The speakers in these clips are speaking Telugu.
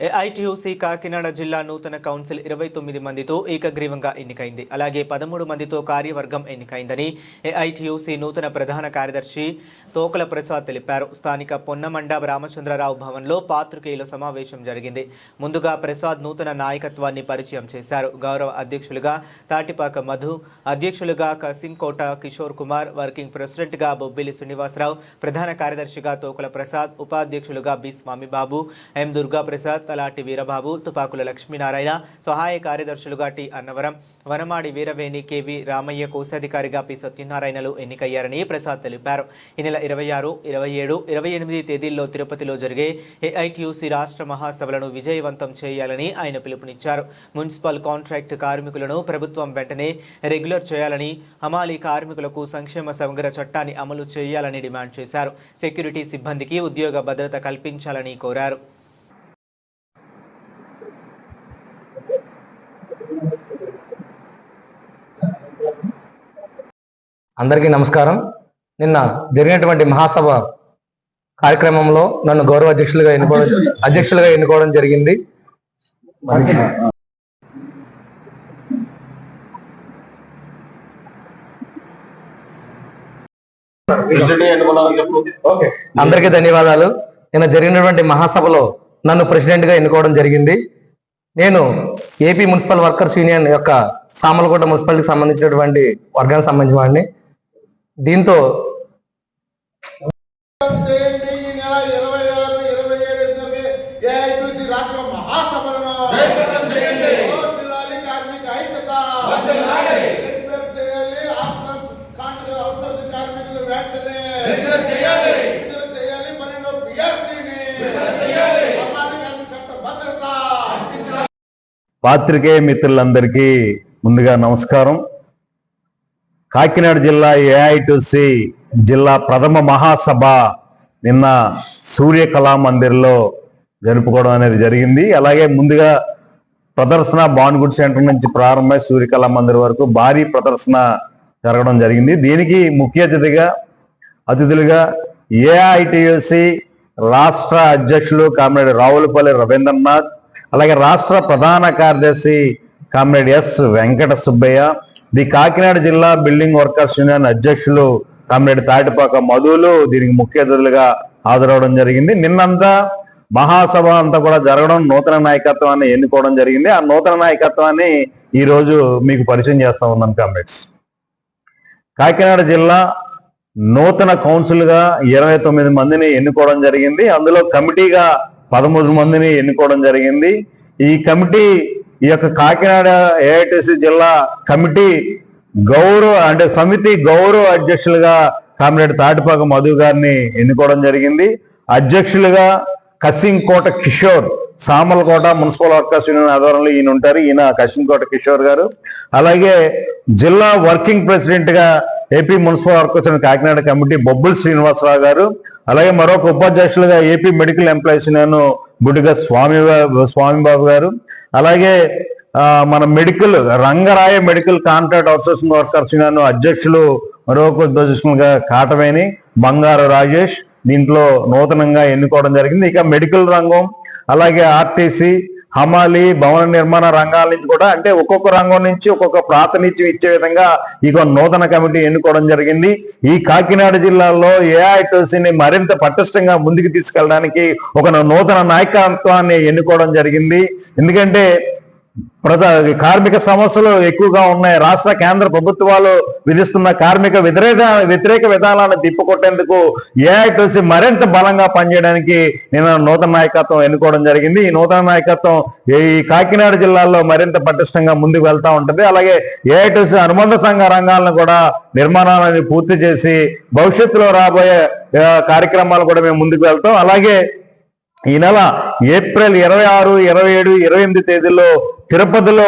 ఏఐటీయూసీ కాకినాడ జిల్లా నూతన కౌన్సిల్ 29 మందితో ఏకగ్రీవంగా ఎన్నికైంది. అలాగే 13 మందితో కార్యవర్గం ఎన్నికైందని ఏఐటీయూసీ నూతన ప్రధాన కార్యదర్శి తోకల ప్రసాద్ తెలిపారు. స్థానిక పొన్నమండ రామచంద్రరావు భవన్లో పాత్రికేయుల సమావేశం జరిగింది. ముందుగా ప్రసాద్ నూతన నాయకత్వాన్ని పరిచయం చేశారు. గౌరవ అధ్యక్షులుగా తాటిపాక మధు, అధ్యక్షులుగా కసింకోట కిషోర్ కుమార్, వర్కింగ్ ప్రెసిడెంట్గా బొబ్బిలి శ్రీనివాసరావు, ప్రధాన కార్యదర్శిగా తోకల ప్రసాద్, ఉపాధ్యక్షులుగా బి స్వామిబాబు, ఎం దుర్గా ప్రసాద్, తలాటి వీరబాబు, తుపాకుల లక్ష్మీనారాయణ, సహాయ కార్యదర్శులుగా టి అన్నవరం, వనమాడి వీరవేణి, కెవి రామయ్య, కోశాధికారిగా పి సత్యనారాయణలు ఎన్నికయ్యారని ప్రసాద్ తెలిపారు. ఈ నెల 26, 27, 28 తేదీల్లో తిరుపతిలో జరిగే ఏఐటీయూసీ రాష్ట్ర మహాసభలను విజయవంతం చేయాలని ఆయన పిలుపునిచ్చారు. మున్సిపల్ కాంట్రాక్ట్ కార్మికులను ప్రభుత్వం వెంటనే రెగ్యులర్ చేయాలని, హమాలీ కార్మికులకు సంక్షేమ సమగ్ర చట్టాన్ని అమలు చేయాలని డిమాండ్ చేశారు. సెక్యూరిటీ సిబ్బందికి ఉద్యోగ భద్రత కల్పించాలని కోరారు. అందరికీ నమస్కారం. నిన్న జరిగినటువంటి మహాసభ కార్యక్రమంలో నన్ను గౌరవ అధ్యక్షులుగా ఎన్నుకోవడం జరిగింది. అందరికీ ధన్యవాదాలు. నిన్న జరిగినటువంటి మహాసభలో నన్ను ప్రెసిడెంట్ గా ఎన్నుకోవడం జరిగింది. నేను ఏపీ మున్సిపల్ వర్కర్స్ యూనియన్ యొక్క సామలకోట మున్సిపాలిటీకి సంబంధించినటువంటి వర్గానికి సంబంధించిన వాడిని. దీంతో పాత్రికేయ మిత్రులందరికీ ముందుగా నమస్కారం. కాకినాడ జిల్లా ఏఐటీయూసీ జిల్లా ప్రథమ మహాసభ నిన్న సూర్య కళామందిర్లో జరుపుకోవడం అనేది జరిగింది. అలాగే ముందుగా ప్రదర్శన బాన్గుడ్ సెంటర్ నుంచి ప్రారంభమై సూర్య కళామందిర్ వరకు భారీ ప్రదర్శన జరగడం జరిగింది. దీనికి ముఖ్య అతిథులుగా ఏఐటీయూసీ రాష్ట్ర అధ్యక్షులు కామ్రేడ్ రావులపల్లి రవీంద్రనాథ్, అలాగే రాష్ట్ర ప్రధాన కార్యదర్శి comrade yes Venkata Subbaiah, the Kakinada జిల్లా బిల్డింగ్ వర్కర్స్ యూనియన్ అధ్యక్షులు కామ్రేడ్ తాటిపాక మధులు దీనికి ముఖ్య అతిథులుగా హాజరవడం జరిగింది. నిన్నంతా మహాసభ అంతా కూడా జరగడం, నూతన నాయకత్వాన్ని ఎన్నుకోవడం జరిగింది. ఆ నూతన నాయకత్వాన్ని ఈ రోజు మీకు పరిచయం చేస్తా ఉన్నాను. కామ్రేడ్స్, కాకినాడ జిల్లా నూతన కౌన్సిల్ గా 29 మందిని ఎన్నుకోవడం జరిగింది. అందులో కమిటీగా 13 మందిని ఎన్నుకోవడం జరిగింది. ఈ కమిటీ, ఈ యొక్క కాకినాడ ఏఐటీసీ జిల్లా కమిటీ సమితి గౌరవ అధ్యక్షులుగా కామ్రేడ్ తాటిపాక మధు గారిని ఎన్నుకోవడం జరిగింది. అధ్యక్షులుగా Kasimkota Kishore, Samalkota municipal workers union ఆధ్వర్యంలో ఈయన ఉంటారు. ఈయన కసింకోట కిషోర్ గారు. అలాగే జిల్లా వర్కింగ్ ప్రెసిడెంట్ గా AP municipal workers union Kakinada committee Bobbili Srinivasarao గారు. అలాగే మరొక ఉపాధ్యక్షులుగా AP medical employees union Budiga Swamibabu గారు. అలాగే మన Rangaraya medical contract outsourcing workers union అధ్యక్షులు మరొక ఉపాధ్యక్షులుగా కాటవేని బంగారు రాజేష్ దీంట్లో నూతనంగా ఎన్నుకోవడం జరిగింది. ఇక మెడికల్ రంగం, అలాగే ఆర్టీసీ, హమాలి, భవన నిర్మాణ రంగాల నుంచి కూడా, అంటే ఒక్కొక్క రంగం నుంచి ఒక్కొక్క ప్రాతినిధ్యం ఇచ్చే విధంగా ఇక నూతన కమిటీ ఎన్నుకోవడం జరిగింది. ఈ కాకినాడ జిల్లాలో ఏఐటీయూసీని మరింత పటిష్టంగా ముందుకు తీసుకెళ్ళడానికి ఒక నూతన నాయకత్వాన్ని ఎన్నుకోవడం జరిగింది. ఎందుకంటే కార్మిక సమస్యలు ఎక్కువగా ఉన్నాయి. రాష్ట్ర కేంద్ర ప్రభుత్వాలు విధిస్తున్న కార్మిక వ్యతిరేక విధానాలను తిప్పికొట్టేందుకు ఏఐటీయూసీ మరింత బలంగా పనిచేయడానికి నేను నూతన నాయకత్వం ఎన్నుకోవడం జరిగింది. ఈ నూతన నాయకత్వం ఈ కాకినాడ జిల్లాలో మరింత పటిష్టంగా ముందుకు వెళ్తా ఉంటుంది. అలాగే ఏఐటీయూసీ అనుబంధ సంఘ రంగాలను కూడా నిర్మాణాలను పూర్తి చేసి భవిష్యత్తులో రాబోయే కార్యక్రమాలు కూడా మేము ముందుకు వెళ్తాం. అలాగే ఈ నెల ఏప్రిల్ 26, 27, 28 తేదీల్లో తిరుపతిలో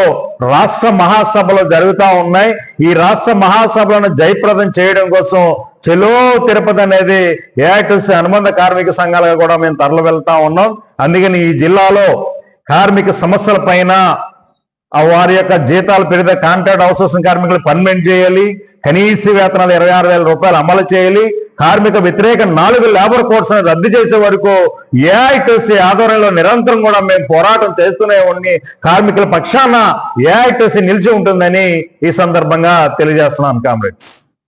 రాష్ట్ర మహాసభలు జరుగుతూ ఉన్నాయి. ఈ రాష్ట్ర మహాసభలను జయప్రదం చేయడం కోసం చెలో తిరుపతి అనేది ఏఐటీయూసీ అనుబంధ కార్మిక సంఘాలుగా కూడా మేము తరలి వెళ్తా ఉన్నాం. అందుకని ఈ జిల్లాలో కార్మిక సమస్యల పైన వారి యొక్క జీతాలు పెరిగితే కాంట్రాక్ట్ అవుట్సోర్సింగ్ కార్మికులు పర్మనెంట్ చేయాలి, కనీస వేతనాలు 26,000 రూపాయలు అమలు చేయాలి, కార్మిక వ్యతిరేక 4 లేబర్ కోడ్స్ రద్దు చేసే వరకు ఏఐటీసీ ఆధ్వర్యంలో నిరంతరం కూడా మేము పోరాటం చేస్తూనే ఉండి కార్మికుల పక్షాన ఏఐటీసీ నిలిచి ఉంటుందని ఈ సందర్భంగా తెలియజేస్తున్నాను కామ్రేడ్స్.